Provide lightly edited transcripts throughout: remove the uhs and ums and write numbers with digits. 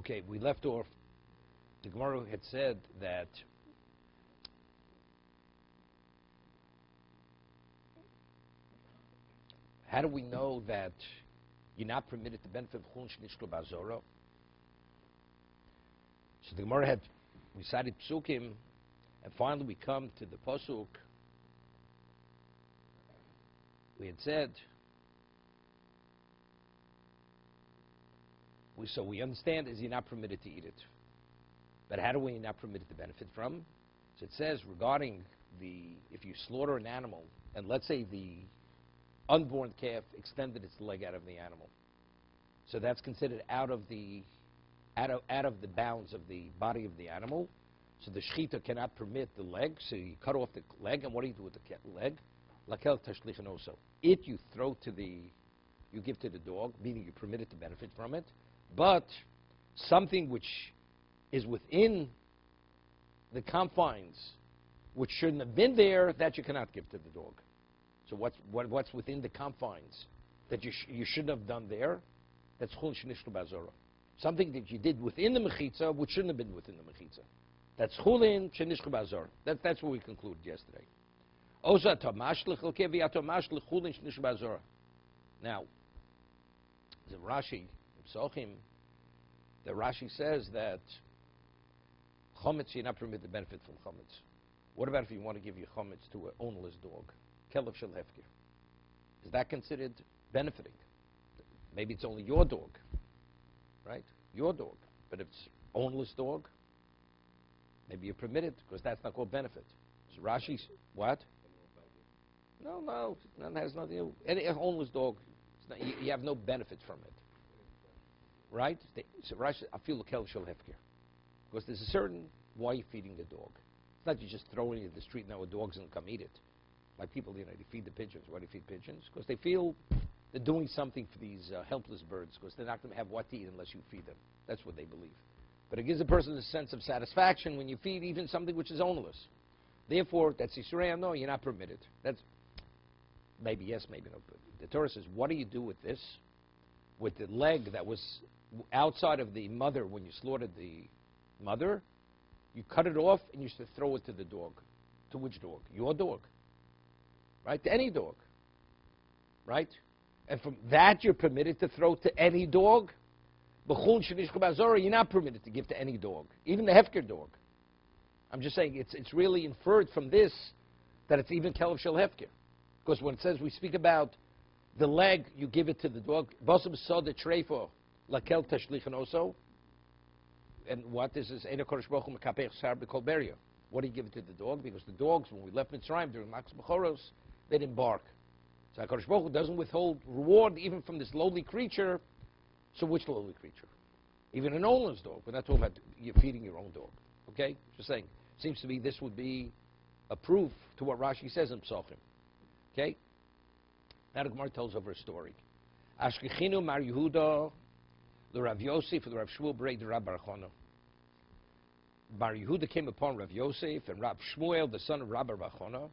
Okay, we left off. The Gemara had said that how do we know that you're not permitted to benefit chulin shenishkol ba'azora? So the Gemara had recited psukim, and finally we come to the pasuk. We had said, so we understand is you're not permitted to eat it. But how do we not permitted to benefit from? So it says regarding if you slaughter an animal, and let's say the unborn calf extended its leg out of the animal, so that's considered out of the bounds of the body of the animal. So the shechita cannot permit the leg, so you cut off the leg, and what do you do with the leg? Lakel tashlichan also. It you give to the dog, meaning you're permitted to benefit from it, but something which is within the confines, which shouldn't have been there, that you cannot give to the dog. So what's within the confines that you shouldn't have done there? That's chulin shenishkol ba'azora. Something that you did within the mechitza, which shouldn't have been within the mechitza. That's chulin shenishkol ba'azora. That's what we concluded yesterday. Now, the Rashi, the Rashi says that chametz, you're not permitted to benefit from chametz. What about if you want to give your chametz to an ownerless dog? Kelev shel hefker. Is that considered benefiting? Maybe it's only your dog, right? Your dog. But if it's ownerless dog, maybe you're permitted, because that's not called benefit. So Rashi's, what? No, that has nothing to do. Any ownerless dog, you have no benefit from it. Right? So Rashi, I feel the kelev shel hefker. Because there's a certain why you're feeding the dog. It's not you just throwing it in the street now a dog's going to come eat it. Like people, they feed the pigeons. Why do you feed pigeons? Because they feel they're doing something for these helpless birds, because they're not going to have what to eat unless you feed them. That's what they believe. But it gives a person a sense of satisfaction when you feed even something which is ownerless. Therefore, that's Yisro, no, you're not permitted. That's maybe yes, maybe no. But the Torah says, what do you do with this? With the leg that was outside of the mother when you slaughtered the mother, you cut it off and you used to throw it to the dog. To which dog? Your dog. Right? To any dog. Right? And from that you're permitted to throw to any dog. B'chulin shenishkol ba'azora, you're not permitted to give to any dog. Even the hefker dog. I'm just saying it's really inferred from this that it's even kelev shel hefker. Because when it says we speak about the leg, you give it to the dog. Basam soda treifo lakel tashlichan also. And what this is, Eino Kodesh Baruch Hu mekapech sar b'kol beria. What do you give it to the dog? Because the dogs, when we left Mitzrayim during Max Bechoros, they didn't bark. So HaKadosh Baruch Hu doesn't withhold reward even from this lowly creature. So which lowly creature? Even an ownerless dog. We're not talking about you feeding your own dog. Okay? Just saying. Seems to me this would be a proof to what Rashi says in Psachim. Okay? Now the Gemara tells over a story. Ashkechinu Mar Yehuda the Rav Yosef and the Rav Shmuel Brei the Rav Bar Chana. Bar Yehuda came upon Rav Yosef and Rav Shmuel, the son of Rabbi Bar Chana.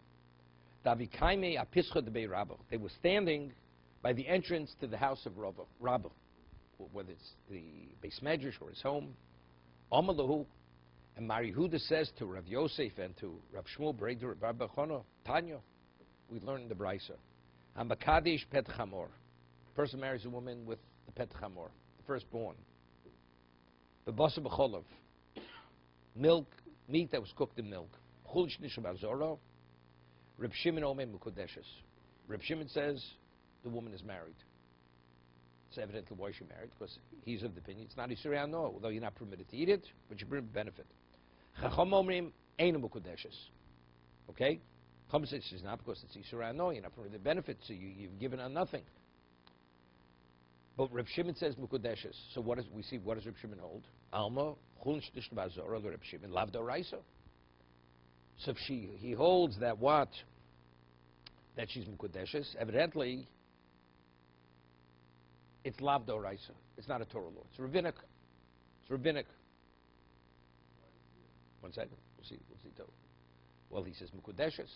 Davikaime apischa de Bei Rabba. They were standing by the entrance to the house of Rabba, whether it's the Beis Medrash or his home. Amalahu, and Mar Yehuda says to Rav Yosef and to Rav Shmuel Brei the Rav Bar Chana, Tanya, we learned in the Brisa. Hamakadish pet chamor. Person marries a woman with the pet chamor, the firstborn. The basa b'cholav. Milk, meat that was cooked in milk. Chul shnishkol ba'azora. Reb Shimon Omer Mukudeshes. Reb Shimon says the woman is married. It's evidently why she married, because he's of the opinion it's not Yisro, no, although you're not permitted to eat it, but you benefit. Chacham Omrim Eino Mukudeshes. Okay? Chacham says it's not because it's Yisro, no, you're not permitted to benefit, so you've given her nothing. But Reb Shimon says Mukudeshes. So what does Reb Shimon hold? Alma Chulin Shnishkol ba'azora Reb Shimon Lav D'oraisa. So if he holds that that she's Mukudeshes, evidently it's Lav D'oraisa. It's not a Torah law. It's rabbinic. It's rabbinic. 1 second. We'll see. Well, he says Mukudeshes.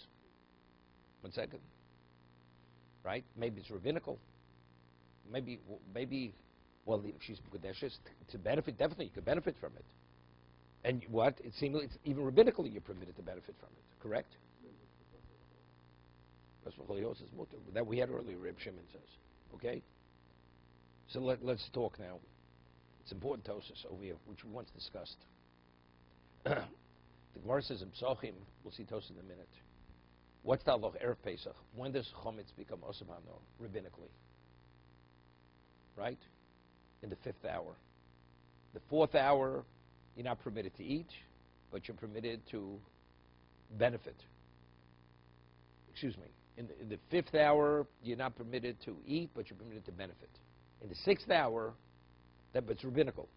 1 second. Right? Maybe it's rabbinical. Maybe Well, if she's Mukadeshes, to benefit, definitely you could benefit from it. And what? It seems it's even rabbinically you're permitted to benefit from it, correct? That's what Cholios is mutter. That we had earlier, Reb Shimon says. Okay? So let's talk now. It's important Tosis over here, which we once discussed. The Gemara says in Psochim, we'll see Tosis in a minute. What's the halach Erev Pesach? When does chometz become osabano rabbinically? Right? In the 5th hour. The 4th hour, you're not permitted to eat, but you're permitted to benefit. Excuse me. In the 5th hour, you're not permitted to eat, but you're permitted to benefit. In the 6th hour, but it's rabbinical.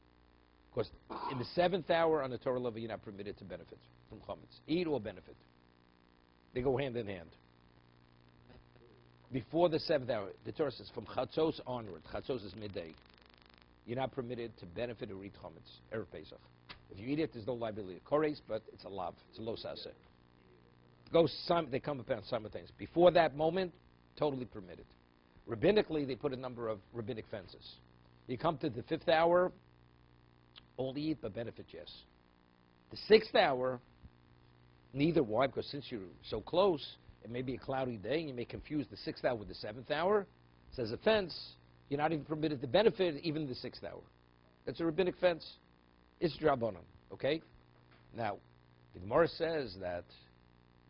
Because in the 7th hour, on the Torah level, you're not permitted to benefit from chometz. Eat or benefit. They go hand in hand. Before the 7th hour, the Torah says from chatzos onward, chatzos is midday, you're not permitted to benefit or eat chometz, Erev Pesach. If you eat it, there's no liability. Kores, but it's a lav, it's a lo saseh. They come upon simultaneous. Before that moment, totally permitted. Rabbinically, they put a number of rabbinic fences. You come to the 5th hour, only eat but benefit, yes. The 6th hour, neither. Why? Because since you're so close, it may be a cloudy day, and you may confuse the 6th hour with the 7th hour. Says a fence, you're not even permitted to benefit even in the 6th hour. That's a rabbinic fence. It's drabonon, okay? Now, the Gemara says that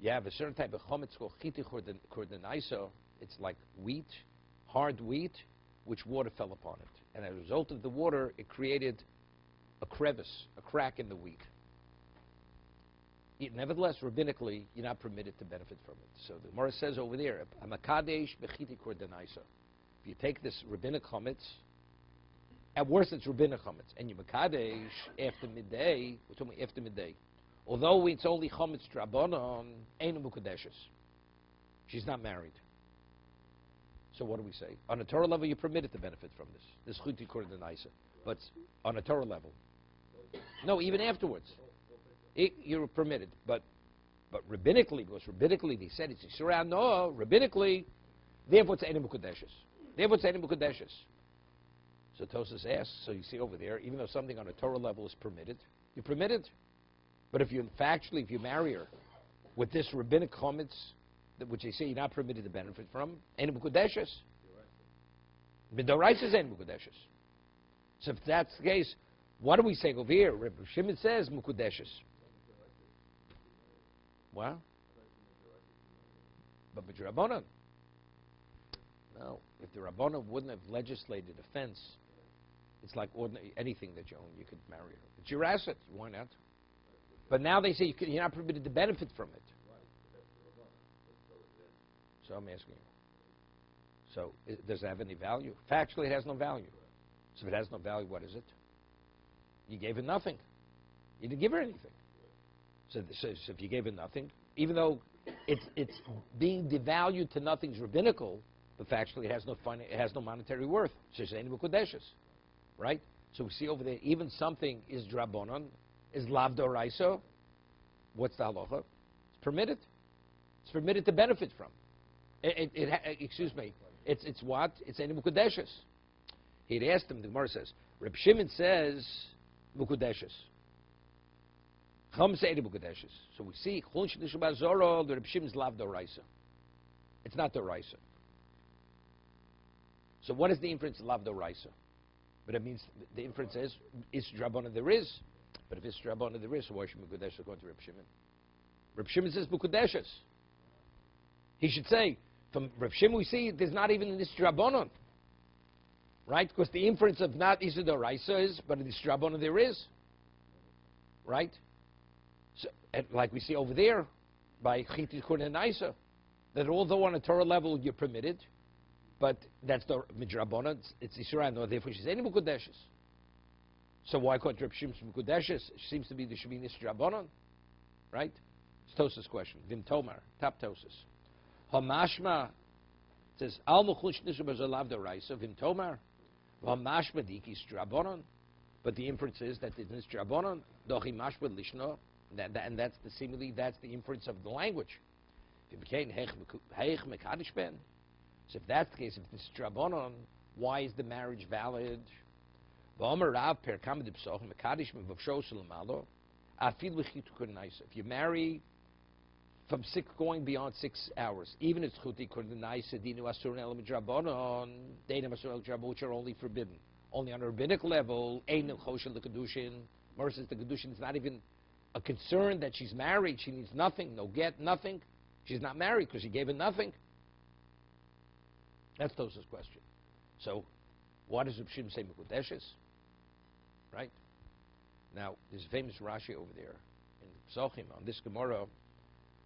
you have a certain type of chometz called chiti kordenaiso. It's like wheat, hard wheat, which water fell upon it. And as a result of the water, it created a crevice, a crack in the wheat. Nevertheless, rabbinically, you're not permitted to benefit from it. So the Gemara says over there, "Hamakadesh bechiti kordenaiso." If you take this rabbinic chometz, at worst it's rabbinic chometz, and you makadesh after midday, we're talking after midday. Although it's only chometz drabonon, ain't mukadeshes. She's not married. So what do we say? On a Torah level, you're permitted to benefit from this chiti kordenaiso, but on a Torah level, no, even afterwards. You're permitted, but rabbinically, because rabbinically they said it's Yisro, no, rabbinically, therefore it's Einem Mukadeshes. Therefore it's Einem Mukadeshes. So Tosas asks, so you see over there, even though something on a Torah level is permitted, you're permitted. But if you marry her with this rabbinic chometz, which they say you're not permitted to benefit from, Einem Mukadeshes. Midoraisa is Einem Mukadeshes. So if that's the case, what do we say over here? Rabbi Shimon says Mukadeshes. Well, but Rabbanan. No, if the Rabbanan wouldn't have legislated a fence, it's like ordinary anything that you own, you could marry her. It's your asset. Why not? But now they say you're not permitted to benefit from it. So I'm asking you. So does it have any value? Factually, it has no value. So if it has no value, what is it? You gave her nothing. You didn't give her anything. So if you gave her nothing, even though it's being devalued to nothing's rabbinical, but factually it has no monetary worth. So it's Einem Mukadeshes, right? So we see over there, even something is drabonon, is lav d'oraiso. What's the halacha? It's permitted. It's permitted to benefit from. Excuse me. It's what? It's Einem Mukadeshes. He'd asked him. The Gemara says, Reb Shimon says Mukadeshes. So we see the Reb Shimon's lav d'oraisa. It's not d'oraisa. So what is the inference lav d'oraisa? But it means the inference is drabana there is. But if it's drabana there is, so why should Mukadeshes go to Reb Shimon? Reb Shimon says Mukadeshes. He should say from Reb Shimon we see there's not even this drabanon, right? Because the inference of not is d'oraisa is, but this drabana there is, right? So, like we see over there, by Chitis Kornenaisa, that although on a Torah level you're permitted, but that's the Midrabona, it's Yisro, no, therefore she's any Mukadeshes. So why can't Reb Shimon Mukadeshes? Seems to be there should be Nisrabonon, right? It's Tosas' question. Vim Tomar, top Tosas. Hamashma says Al Muchush Nisrabazalav Doraisa, Vim Tomar, Hamashma Diki Strabonon, but the inference is that it's Nisrabonon, Dochi Mashma Lishno. And that's the inference of the language. So if that's the case, if this is drabonon, why is the marriage valid? If you marry from going beyond 6 hours, even if it's chuti kurdenaisa dinu asur el midrabanon, dinu asur el midrabanon, which are only forbidden, only on a rabbinic level. Ein el choshen the kiddushin. Mara says the kiddushin is not even a concern that she's married. She needs nothing, no get, nothing. She's not married because she gave it nothing. That's Tosa's question. So, what does Reb Shimon say mekudeshes? Right? Now, there's a famous Rashi over there in Psochim on this Gemara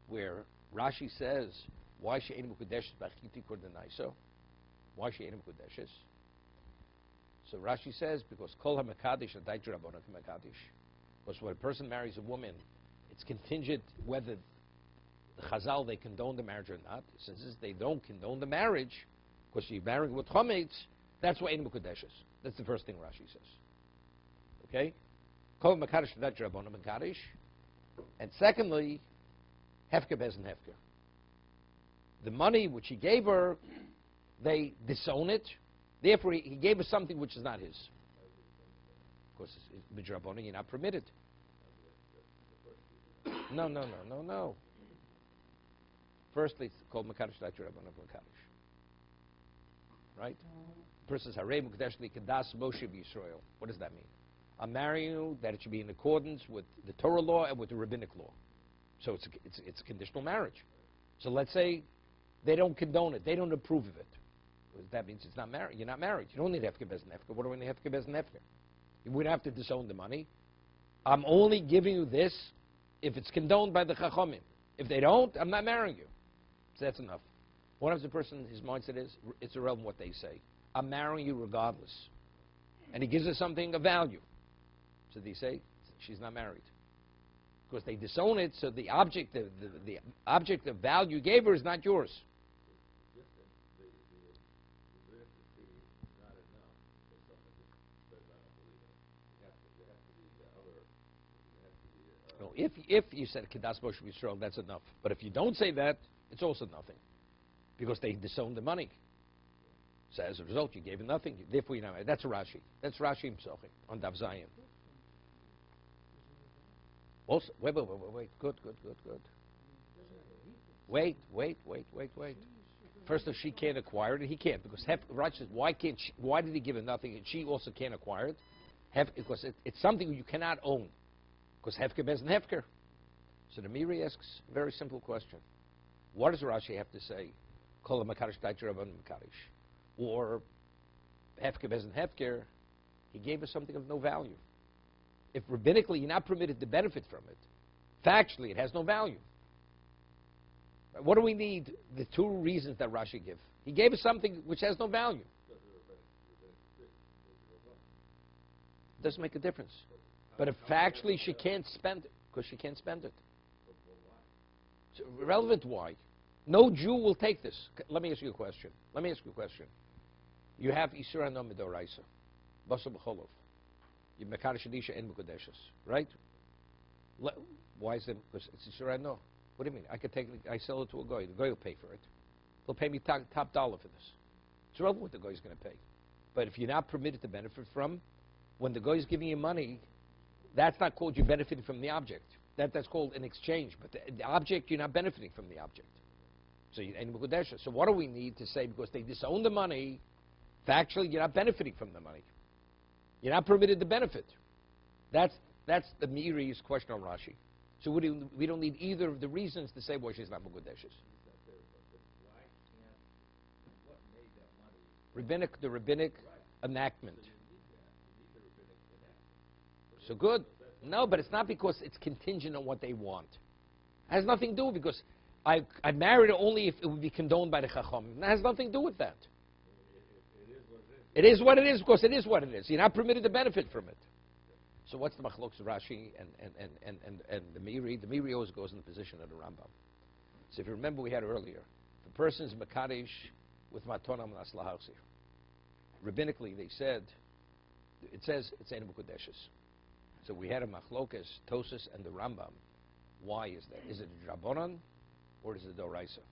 where Rashi says, why she ain't mekudeshes b'achiti kordanaiso? Why she ain't mekudeshes? So Rashi says, because kol ha-mekadesh adait rabbanon ha-mekadesh. Because when a person marries a woman, it's contingent whether the Chazal, they condone the marriage or not. Since they don't condone the marriage, because she's marrying with chometz, that's why ain't mekudeshes. That's the first thing Rashi says. Okay? Kol ha-mekadesh adait rabbanon ha-mekadesh. And secondly, hefker bezin hefker. The money which he gave her, they disown it. Therefore, he gave her something which is not his. Of course, midrabanan, you're not permitted. No. Firstly, it's called mekadesh rabbanon mekadesh. Right? The person says, harei mekadesh li kadas Moshe b'Yisrael. What does that mean? I'm marrying you, that it should be in accordance with the Torah law and with the rabbinic law. So it's a conditional marriage. So let's say they don't condone it, they don't approve of it. That means it's not married. You're not married. You don't need hefker bezin hefker. What do we need hefker bezin hefker? You wouldn't have to disown the money. I'm only giving you this if it's condoned by the chachamim. If they don't, I'm not marrying you. So that's enough. What if the person, his mindset is, it's irrelevant what they say. I'm marrying you regardless. And he gives her something of value. So they say, she's not married. Because they disown it, so the object of value you gave her is not yours. No, if you said Kedas Moshe Yisrael, that's enough. But if you don't say that, it's also nothing. Because they disowned the money. So as a result, you gave him nothing. Therefore, you're not married. That's a Rashi. That's Rashi himself on Dav Zayin. Also, wait. Good. Wait. First, if she can't acquire it, he can't. Because Rashi says, why did he give her nothing? And she also can't acquire it. Because it's something you cannot own. Because hefker bezin hefker. So the Miri asks a very simple question. What does Rashi have to say? Kol ha-mekadesh adait rabbanon ha-mekadesh. Or hefker bezin hefker, he gave us something of no value. If rabbinically you're not permitted to benefit from it, factually it has no value. What do we need? The two reasons that Rashi gives. He gave us something which has no value. It doesn't make a difference. But if factually she can't spend it, because she can't spend it. It's irrelevant why. No Jew will take this. Let me ask you a question. You have Yisro no midoraisa. Basa b'cholov. You mekadesh adisha and mekudeshes. Right? Why is it? Because it's Yisro no. What do you mean? I sell it to a guy. The guy will pay for it. He'll pay me top dollar for this. It's irrelevant what the guy is going to pay. But if you're not permitted to benefit from, when the guy is giving you money, that's not called you benefiting from the object. That's called an exchange. But the object, you're not benefiting from the object. So what do we need to say? Because they disown the money, factually you're not benefiting from the money. You're not permitted to benefit. That's the Miri's question on Rashi. So we don't need either of the reasons to say why she's not mekudeshes. The rabbinic enactment. So good. No, but it's not because it's contingent on what they want. It has nothing to do with because I married her only if it would be condoned by the Chacham. It has nothing to do with that. It is what it is because it is what it is. You're not permitted to benefit from it. So what's the machlokes of Rashi and the Miri? The Miri always goes in the position of the Rambam. So if you remember we had earlier, the person is mekadesh with matonam aslahasi. Rabbinically, they said, it says it's ein mekudeshes. So we had a machlokas, Tosas, and the Rambam. Why is that? Is it a drabonon or is it a doraisa?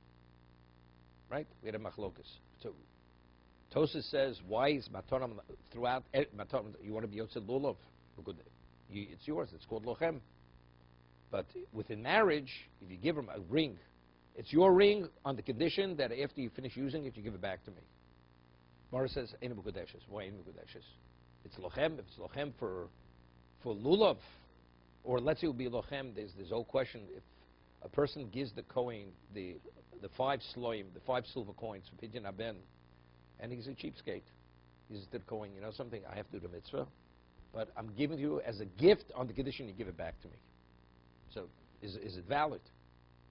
Right? We had a machlokas. So Tosa says, why is matonam throughout matonam? You want to be yotzei lulav? It's yours. It's called lochem. But within marriage, if you give him a ring, it's your ring on the condition that after you finish using it, you give it back to me. Gemara says, Ein Mukudeshes. Why Ein Mukudeshes? It's lochem. If it's lochem for lulav, or let's say it would be lochem, there's no question. If a person gives the Kohen the 5 sloim, the 5 silver coins for Pidyon Aben, and he's a cheapskate, he says to the Kohen, you know something, I have to do the mitzvah, but I'm giving you as a gift on the condition you give it back to me. So is it valid?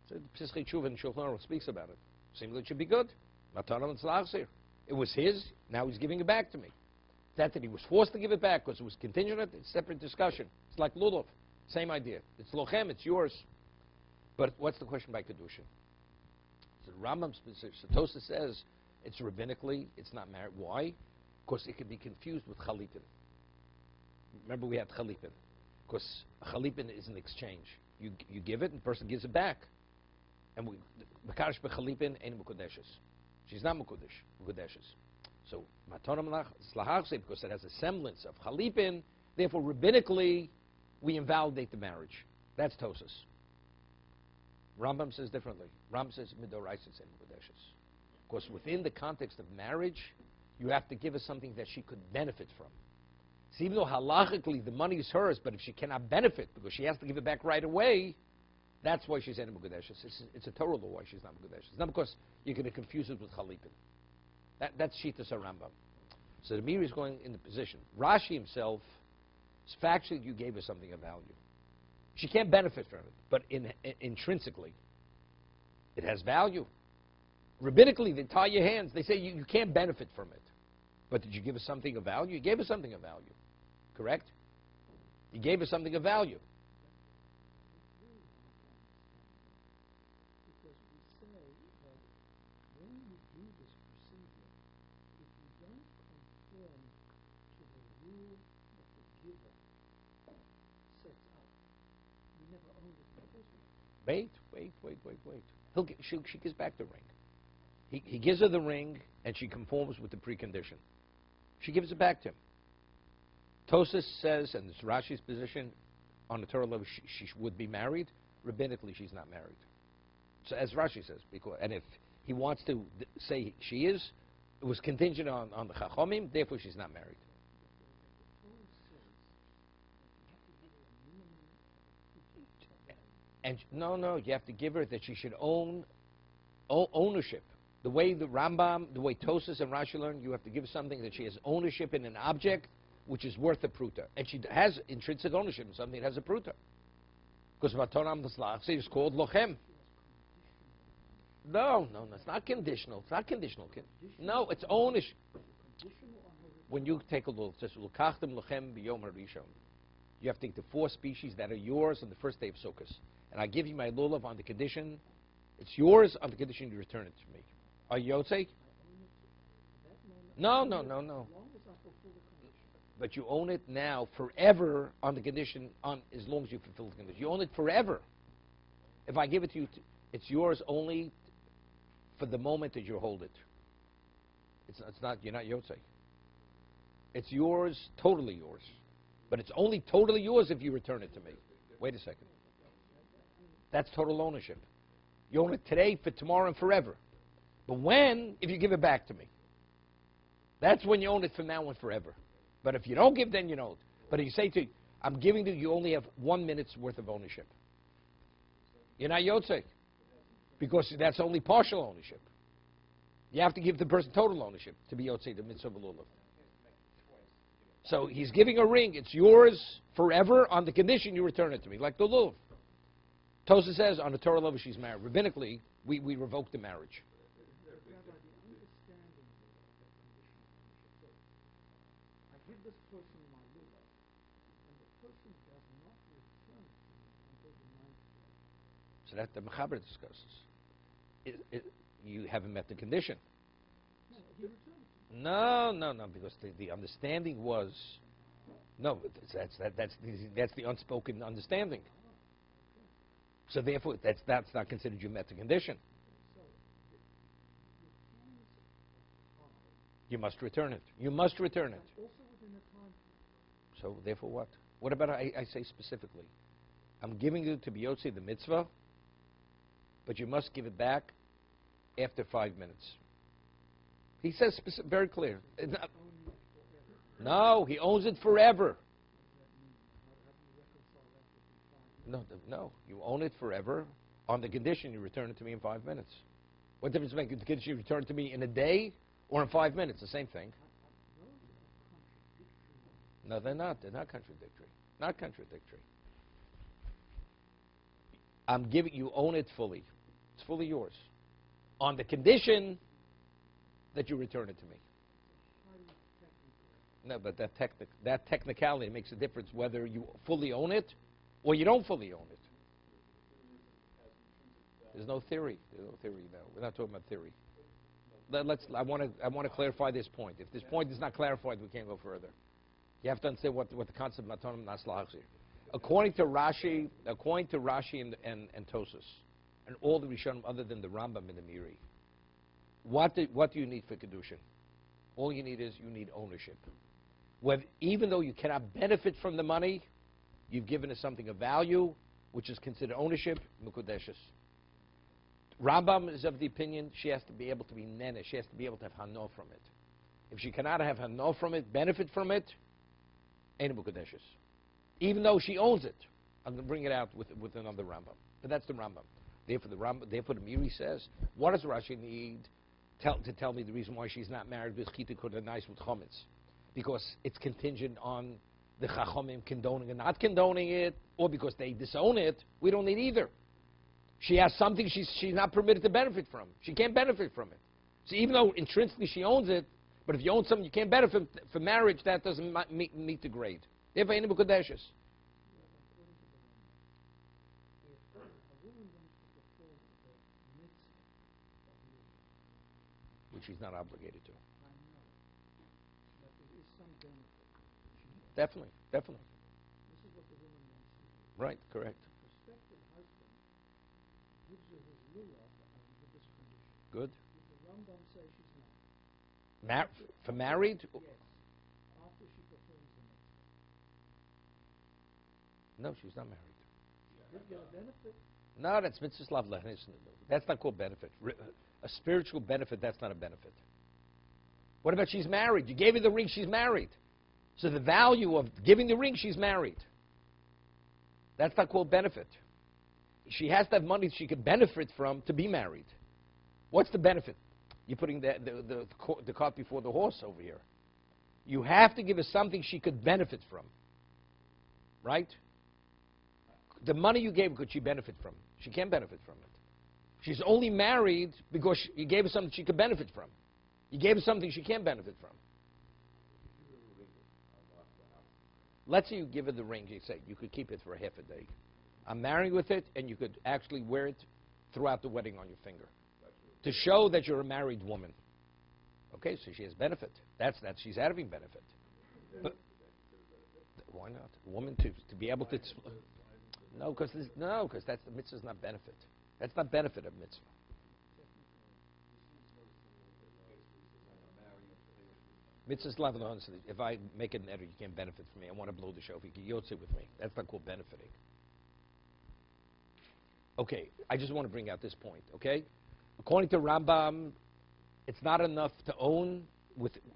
So Psischei Tshuva and Shulchan Aruch speaks about it. Seemingly it should be good. Matanah and Tzlachzir. It was his, now he's giving it back to me. That he was forced to give it back because it was contingent, it's a separate discussion. It's like Lulav, same idea. It's lochem, it's yours. But what's the question by kiddushin? So Rambam's position, Tosa says it's rabbinically, it's not married. Why? Because it can be confused with chalipin. Remember we had chalipin. Because chalipin is an exchange. You give it and the person gives it back. And Mekadosh b'chalipin ain't mukudeshes. She's not mukudeshes. So matonam slahachse, because it has a semblance of chalipin, therefore rabbinically we invalidate the marriage. That's Tosas. Rambam says differently. Rambam says midoraisa ain't mukudeshes. Because within the context of marriage, you have to give her something that she could benefit from. So even though halachically the money is hers, but if she cannot benefit because she has to give it back right away, that's why she's in Mukudeshes. It's a Torah law why she's not Mukudeshes. It's not because you're going to confuse it with Chalipin. That's Shitas Rambam. So the Meiri is going in the position. Rashi himself, factually you gave her something of value. She can't benefit from it, but intrinsically, it has value. Rabbinically, they tie your hands. They say you can't benefit from it. But did you give her something of value? You gave her something of value. Correct? You gave her something of value. Because we say that when you do this procedure, if you don't conform to the rule that the giver sets up, you never own it in the first place. Wait. She gives back the ring. He gives her the ring, and she conforms with the precondition. She gives it back to him. Tosas says, and it's Rashi's position, on the Torah level, she would be married. Rabbinically, she's not married. So as Rashi says, and if he wants to say she is, it was contingent on the Chachomim, therefore she's not married. And no, you have to give her that she should own ownership. The way the Rambam, the way Tosas and Rashi learn, you have to give something that she has ownership in an object which is worth a pruta. And she has intrinsic ownership in something that has a pruta. Because Matonam D'Slach is called Lochem. No, it's not conditional. It's not conditional. No, it's ownership. When you take a look, it says, L'kachtem Lochem b'yom harishon. You have to take the 4 species that are yours on the first day of Sukkot. And I give you my lulav on the condition, it's yours on the condition you return it to me. Are you Yotzei? No. But you own it now forever on the condition, as long as you fulfill the condition. You own it forever. If I give it to you, it's yours only for the moment that you hold it. It's not. You're not Yotzei. It's yours, totally yours. But it's only totally yours if you return it to me. Wait a second. That's total ownership. You own it today, for tomorrow, and forever. But when? If you give it back to me. That's when you own it from now on forever. But if you don't give, then you don't. But if you say to you, I'm giving to you, you only have 1 minute's worth of ownership. You're not Yotzei. Because that's only partial ownership. You have to give the person total ownership to be Yotzei, the mitzvah lulav. So he's giving a ring. It's yours forever on the condition you return it to me, like the lulav. Tosa says on the Torah level she's married. Rabbinically, we revoke the marriage. I give this person my lulav, and the person does not return it to me until the 9th day. So that the Mechaber discusses. You haven't met the condition. No, he returned it. No, because the understanding was, no, that's the unspoken understanding. So therefore, that's not considered you met the condition. So, the hands of You must return it. You must return it. Also within a time frame. So therefore what? What about I say specifically? I'm giving you to be Yotze the mitzvah, but you must give it back after 5 minutes. He says very clear. It's not, no, he owns it forever. No, you own it forever on the condition you return it to me in 5 minutes. What difference does it make? The condition you return it to me in a day or in 5 minutes? The same thing. No, they're not. They're not contradictory. Not contradictory. I'm giving you own it fully. It's fully yours. On the condition that you return it to me. No, but that technicality makes a difference whether you fully own it or you don't fully own it. There's no theory. There's no theory now. We're not talking about theory. I want to clarify this point. If this point is not clarified, we can't go further. You have to understand what the concept of matanim naslach is. According to Rashi and Tosas, and all the Rishonim other than the Rambam and the Miri, what do you need for kiddushin? All you need is you need ownership. Even though you cannot benefit from the money, you've given us something of value, which is considered ownership, mukudeshes. Rambam is of the opinion she has to be able to be nene, she has to be able to have hano from it. If she cannot have hano from it, benefit from it, ain't mukudeshes. Even though she owns it. I'm going to bring it out with another Rambam. But that's the Rambam. Therefore the Miri says, what does Rashi need to tell me the reason why she's not married with Chita Kodanais with Chometz? Because it's contingent on the Chachomim condoning and not condoning it, or because they disown it. We don't need either. She has something she's not permitted to benefit from. She can't benefit from it. So even though intrinsically she owns it, but if you own something you can't benefit for marriage, that doesn't meet the grade. Therefore, ain't mukudeshes. Which she's not obligated to. I know. But there is some benefit. Definitely. This is what the woman wants to do. Right, correct. The prospective husband gives her his lulav with this condition. Good. If the Rambam says she's not. For married? Yes. After she performs the mitzvah. No, she's not married. She did get a benefit. No, that's mitzvah lav lehnis. That's not called benefit. A spiritual benefit, that's not a benefit. What about she's married? You gave her the ring, she's married. So the value of giving the ring, she's married. That's not called benefit. She has to have money she could benefit from to be married. What's the benefit? You're putting the cart before the horse over here. You have to give her something she could benefit from. Right? The money you gave, could she benefit from? She can't benefit from it. She's only married because you gave her something she could benefit from. You gave her something she can't benefit from. Let's say you give her the ring. You say you could keep it for a half a day. I'm married with it, and you could actually wear it throughout the wedding on your finger to show that you're a married woman. Okay, so she has benefit. That's she's having benefit. But why not? A woman to be able to. No, because that's the mitzvah's not benefit. That's not benefit of mitzvah. Mitzvah's lav. If I make an error, you can't benefit from me. I want to blow the show. If you can yotze with me, that's not called benefiting. Okay, I just want to bring out this point. Okay, according to Rambam, it's not enough to own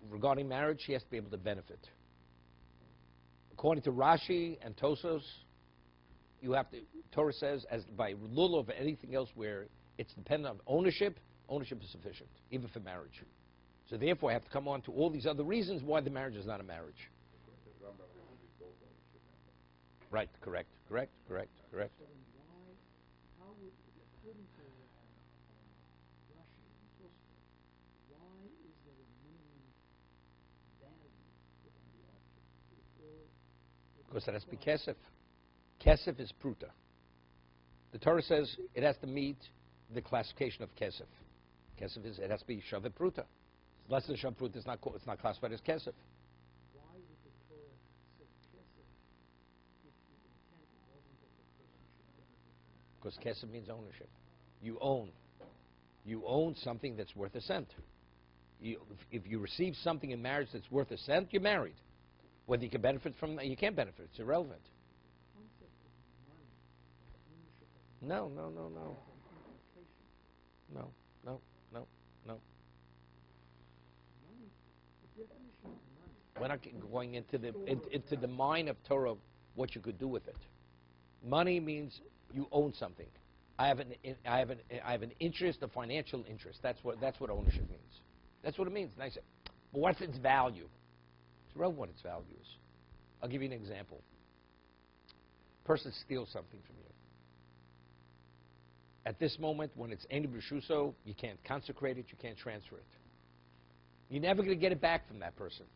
regarding marriage. She has to be able to benefit. According to Rashi and Tosos, you have to. Torah says, as by lulav or anything else where it's dependent on ownership is sufficient, even for marriage. So therefore, I have to come on to all these other reasons why the marriage is not a marriage. Right, correct. So then why, how would, according to Rashi and Tosfot, why is there a minimum value put on the object? Because it has to be kesef. Kesef is pruta. The Torah says it has to meet the classification of kesef. Kesef is, it has to be shavet pruta. Less than shavet pruta, it's not classified as kesef. Why would the Torah say kesef if the intent wasn't that the person should benefit from it? Because kesef means ownership. You own. You own something that's worth a cent. If you receive something in marriage that's worth a cent, you're married. Whether you can benefit from that, you can't benefit. It's irrelevant. No. No. We're not going into the mind of Torah, what you could do with it. Money means you own something. I have an interest, a financial interest. That's what ownership means. That's what it means. And I say, well, what's its value? It's irrelevant what its value is. I'll give you an example. A person steals something from you. At this moment, when it's Eni B'Shuso, you can't consecrate it, you can't transfer it. You're never going to get it back from that person.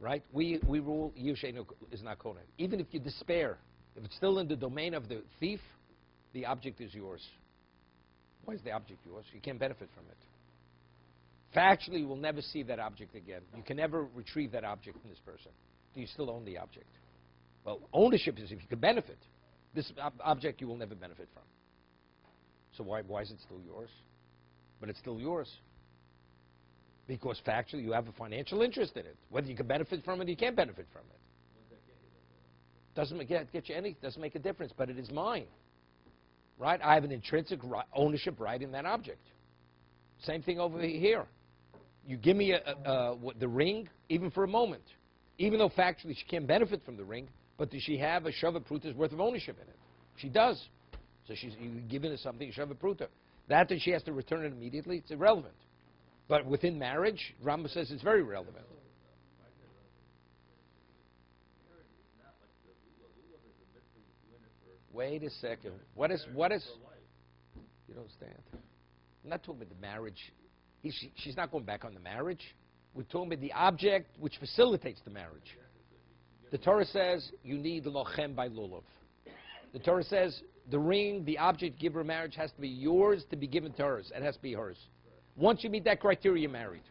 Right? We rule, Yisro is not Kohen. Even if you despair, if it's still in the domain of the thief, the object is yours. Why is the object yours? You can't benefit from it. Factually, you will never see that object again. You can never retrieve that object from this person. Do you still own the object? Well, ownership is if you can benefit. This object you will never benefit from. So why is it still yours? But it's still yours. Because factually you have a financial interest in it. Whether you can benefit from it or you can't benefit from it. Doesn't get you anything. Doesn't make a difference. But it is mine. Right? I have an intrinsic ownership right in that object. Same thing over here. You give me the ring, even for a moment. Even though factually she can't benefit from the ring, but does she have a Shava Pruta's worth of ownership in it? She does. So you've given her something, Shava Pruta. That she has to return it immediately, it's irrelevant. But within marriage, Rambam says it's very relevant. Wait a second. What is? You don't understand. I'm not talking about the marriage. She's not going back on the marriage. We're talking about the object which facilitates the marriage. The Torah says you need lochem by lulav. The Torah says the ring, the object, give her marriage has to be yours to be given to hers. It has to be hers. Once you meet that criteria, you're married.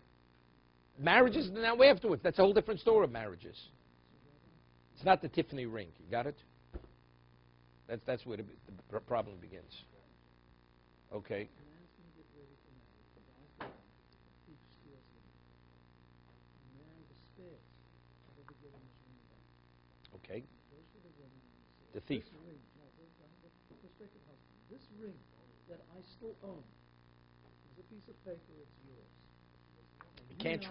Marriage is now afterwards. That's a whole different story of marriages. It's not the Tiffany ring. You got it? That's where the problem begins. Okay. Okay. The thief. This ring that I still own is a piece of paper, it's yours. You can't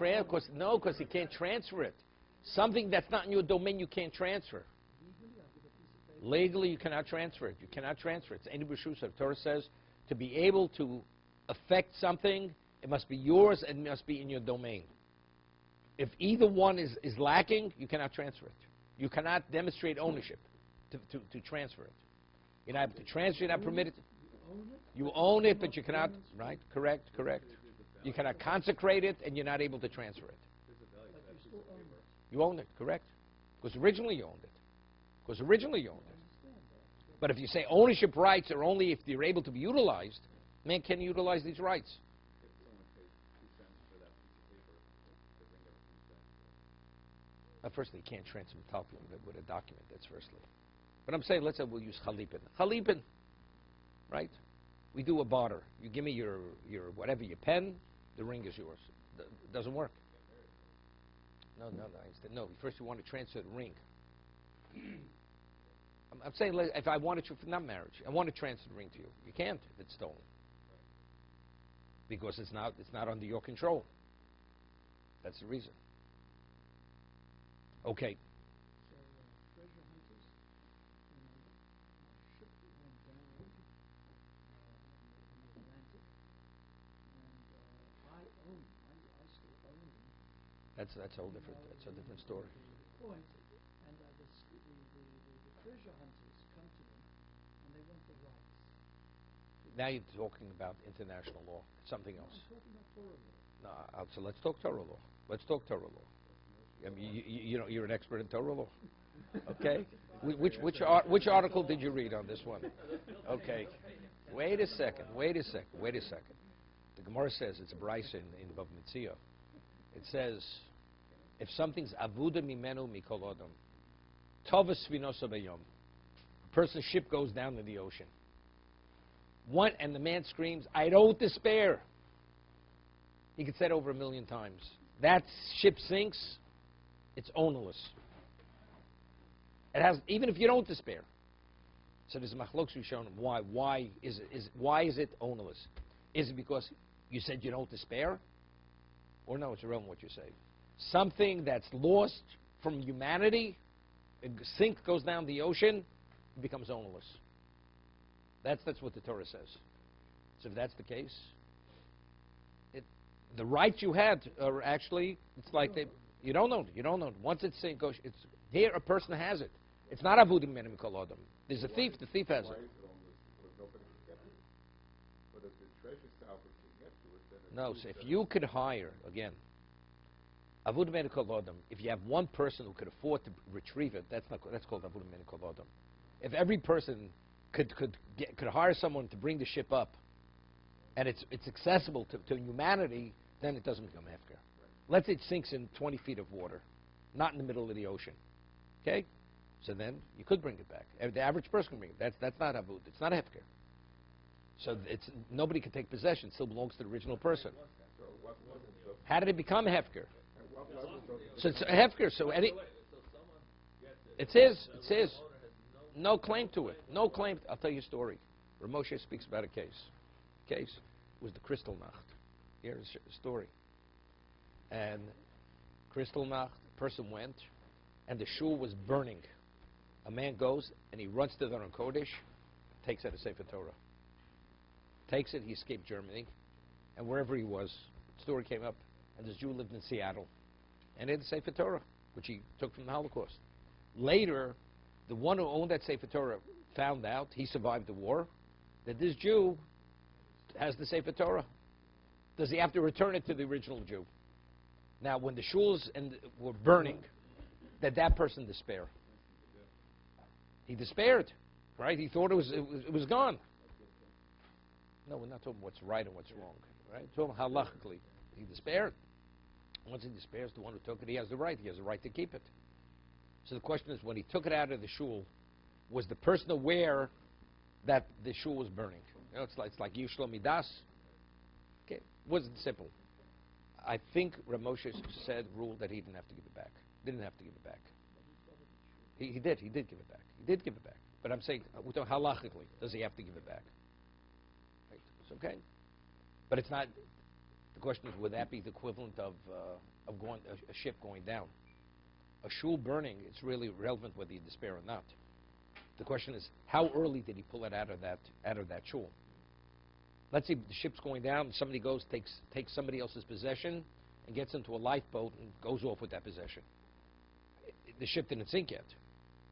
because you can't transfer it. Something that's not in your domain you can't transfer. Legally you cannot transfer it. You cannot transfer it. It's Eni B'Shuso. The Torah says to be able to affect something, it must be yours and it must be in your domain. If either one is lacking, you cannot transfer it. You cannot demonstrate ownership to transfer it. You're not able to transfer, you're not permitted. You own it, but you cannot, right? Correct. You cannot consecrate it, and you're not able to transfer it. You own it, correct? Because originally you owned it. But if you say ownership rights are only if they're able to be utilized, man can utilize these rights. Firstly, you can't transfer talpim with a document. That's firstly. But I'm saying, let's say we'll use chalipin, right? We do a barter. You give me your whatever, your pen, the ring is yours. It doesn't work. No. First you want to transfer the ring. I'm saying if I wanted to, not marriage, I want to transfer the ring to you. You can't if it's stolen. Because it's not under your control. That's the reason. Okay. So, treasure hunters, a ship went down in the Atlantic, and I still own them. That's a whole different. That's a different story. The point, and the treasure hunters come to them, and they want the rights. Now you're talking about international law, something else. I'm talking about Torah law. No, so let's talk Torah law. I mean, you're an expert in Torah law. Okay. Which article did you read on this one? Okay. Wait a second. The Gemara says it's a brayso in Bava Metzia. It says, if something's avuda mimenu mikol adam, tova svinosa b'yom. A person's ship goes down in the ocean. And the man screams, I don't despair. He could say it over 1 million times. That ship sinks, it's ownerless. It has, even if you don't despair. So there's a machlokes we've shown him why. Why is it ownerless? Is it because you said you don't despair? Or no, it's irrelevant what you say. Something that's lost from humanity, a sink goes down the ocean, it becomes ownerless. That's what the Torah says. So if that's the case, the rights you had are actually, it's like you don't own it. You don't own it. Once it's sink, it's here. A person has it. It's not avudim menim kol adam. There's a thief. The thief has it. No, so if you could hire, again, avudim menim kol adam, if you have one person who could afford to retrieve it, that's called avudim menim kol adam. If every person could hire someone to bring the ship up, and it's accessible to humanity, then it doesn't become hefker. Let's say it sinks in 20 feet of water, not in the middle of the ocean. Okay? So then you could bring it back. The average person can bring it. That's not avud. It's not hefker. So nobody can take possession. It still belongs to the original person. How did it become hefker? So it's a hefker. So it's his. No claim to it. No claim. I'll tell you a story. Ramoshe speaks about a case. Case was the Crystal Nacht. Here's a story. And Crystal Nacht, the person went, and the shul was burning. A man goes, and he runs to the Aron Kodesh, takes out a Sefer Torah. Takes it, he escaped Germany, and wherever he was, the story came up, and this Jew lived in Seattle. And he had the Sefer Torah, which he took from the Holocaust. Later, the one who owned that Sefer Torah found out, he survived the war, that this Jew has the Sefer Torah. Does he have to return it to the original Jew? Now, when the shuls were burning, did that person despair? He despaired, right? He thought it was gone. No, we're not talking what's right and what's wrong, right? We're talking halachically. He despaired. Once he despairs, the one who took it, he has the right. He has the right to keep it. So the question is, when he took it out of the shul, was the person aware that the shul was burning? You know, it's like Yisro Midas. Okay, wasn't simple. I think Ramoshe ruled that he didn't have to give it back. Didn't have to give it back. He did give it back. He did give it back. But I'm saying, halachically, does he have to give it back? Right. It's okay. But it's not, the question is, would that be the equivalent of a ship going down? A shul burning, it's really relevant whether you despair or not. The question is, how early did he pull it out of that shul? Let's say the ship's going down, and somebody goes, takes somebody else's possession, and gets into a lifeboat and goes off with that possession. The ship didn't sink yet.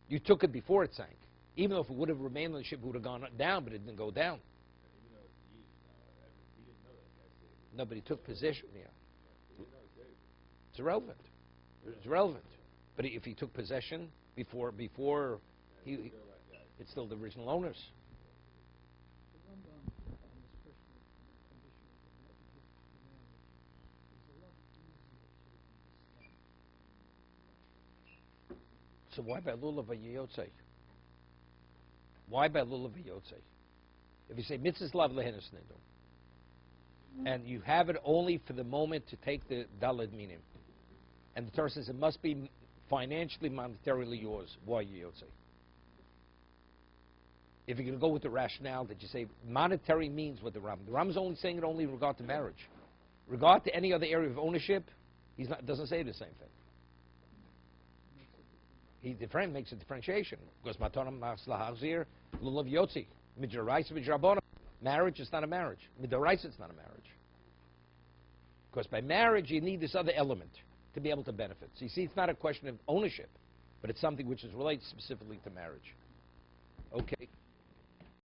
You took it before it sank. Even though if it would have remained on the ship, it would have gone down, but it didn't go down. No, but he took possession. Yeah. It's irrelevant. It's relevant. But if he took possession before it's still the original owners. So why by lulav v'yotzei? Why by lulav v'yotzei? If you say mitzvahs lav lehenes nidu, and you have it only for the moment to take the daled minim, and the Torah says it must be financially, monetarily yours, why yotzei? If you're going to go with the rationale that you say monetary means what the Ram is only saying it only in regard to marriage. Regard to any other area of ownership, doesn't say the same thing. He makes a differentiation. Because matonam maslahazir lulav yotzi midraisa midrabona. Marriage is not a marriage. Midraisa it's not a marriage. Because by marriage you need this other element to be able to benefit. So you see, it's not a question of ownership, but it's something which is related specifically to marriage. Okay.